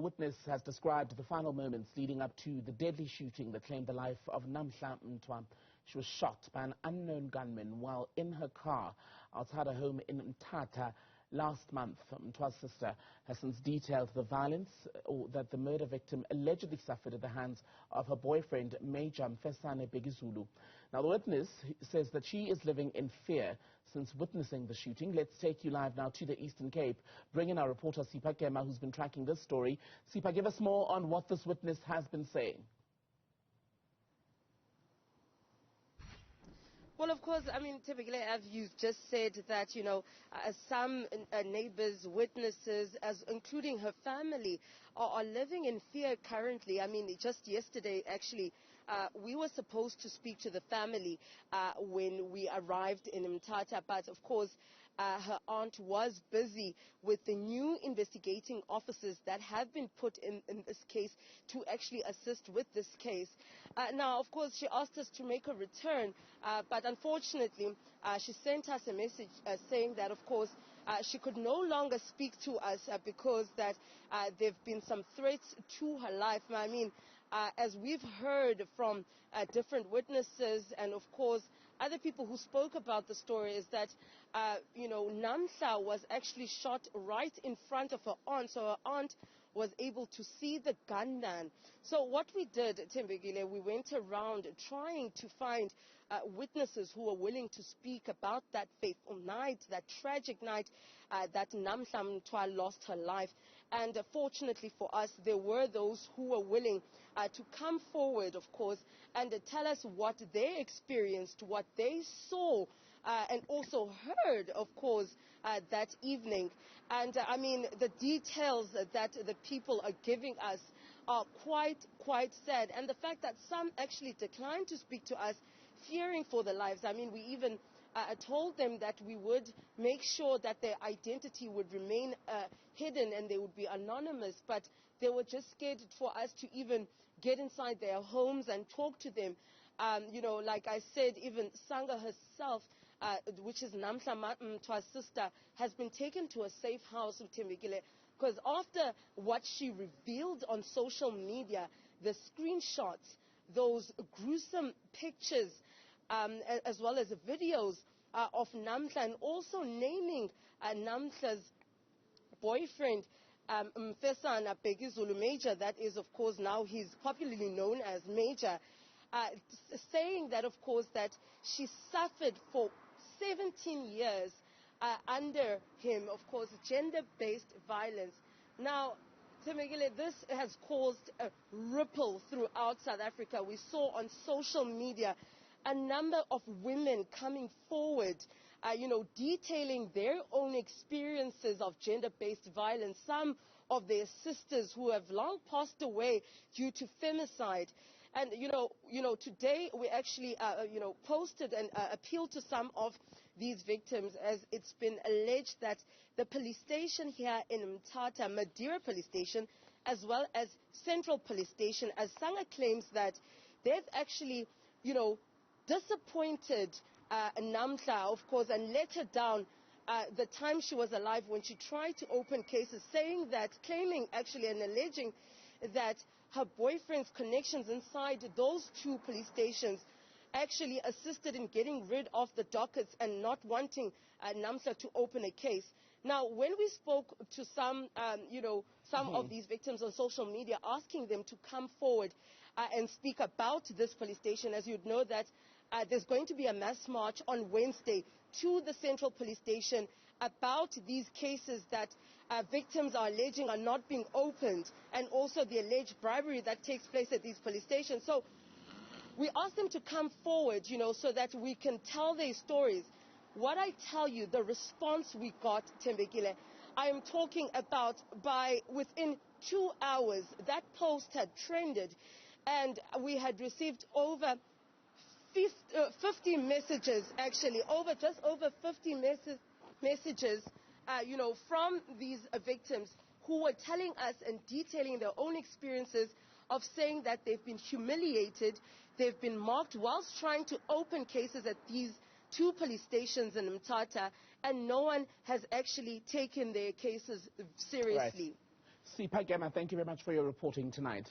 witness has described the final moments leading up to the deadly shooting that claimed the life of Namhla Mtwa. She was shot by an unknown gunman while in her car outside her home in Mthatha last month. Mtwa's sister has since detailed the violence that the murder victim allegedly suffered at the hands of her boyfriend, Major Mfesane Bhekizulu. Now, the witness says that she is living in fear since witnessing the shooting. Let's take you live now to the Eastern Cape. Bring in our reporter, Sipha, Kema, who's been tracking this story. Sipha, give us more on what this witness has been saying. Well, of course, I mean, typically, as you just said, that, some neighbors, witnesses, including her family, are living in fear currently. I mean, just yesterday, actually, we were supposed to speak to the family when we arrived in Mthatha, but of course, her aunt was busy with the new investigating officers that have been put in this case to actually assist with this case. Now, of course, she asked us to make a return, but unfortunately, she sent us a message saying that, of course, she could no longer speak to us because that there have been some threats to her life. I mean, as we've heard from different witnesses and, of course, other people who spoke about the story, is that, Namhla was actually shot right in front of her aunt. So her aunt was able to see the gunman. So what we did, Tembegile, we went around trying to find witnesses who were willing to speak about that fateful night, that tragic night that Namhla Mtwa lost her life. And fortunately for us, there were those who were willing to come forward, of course, and tell us what they experienced, what they saw, and also heard, of course, that evening. And I mean, the details that the people are giving us are quite sad. And the fact that some actually declined to speak to us, fearing for their lives. I mean, we even told them that we would make sure that their identity would remain hidden and they would be anonymous, but they were just scared for us to even get inside their homes and talk to them. Like I said, even Sanga herself, which is Namhla Mtwa's sister, has been taken to a safe house in Tembegile, because after what she revealed on social media, the screenshots, those gruesome pictures, as well as the videos of Namhla, and also naming Namhla's boyfriend, Mfesane Bhekizulu, Major, that is, of course, now he's popularly known as Major, saying that, of course, that she suffered for 17 years under him, of course, gender-based violence. Now, Temegile, this has caused a ripple throughout South Africa. We saw on social media a number of women coming forward, detailing their own experiences of gender-based violence. Some of their sisters who have long passed away due to femicide. And, today we actually, posted and appealed to some of these victims, as it's been alleged that the police station here in Mthatha, Madeira Police Station, as well as Central Police Station, as Sanga claims that they've actually, disappointed Namhla, of course, and let her down the time she was alive when she tried to open cases, claiming actually and alleging that her boyfriend's connections inside those two police stations actually assisted in getting rid of the dockets and not wanting Namhla to open a case. Now, when we spoke to some of these victims on social media, asking them to come forward and speak about this police station, as you'd know that there's going to be a mass march on Wednesday to the Central Police Station about these cases that victims are alleging are not being opened, and also the alleged bribery that takes place at these police stations. So we asked them to come forward, so that we can tell their stories. What I tell you, the response we got, Tembegile, I am talking about within 2 hours, that post had trended, and we had received over 50 messages, actually, just over 50 messages, from these victims who were telling us and detailing their own experiences of saying that they've been humiliated, they've been mocked whilst trying to open cases at these two police stations in Mthatha, and no one has actually taken their cases seriously. Right. Sipha, Kema, thank you very much for your reporting tonight.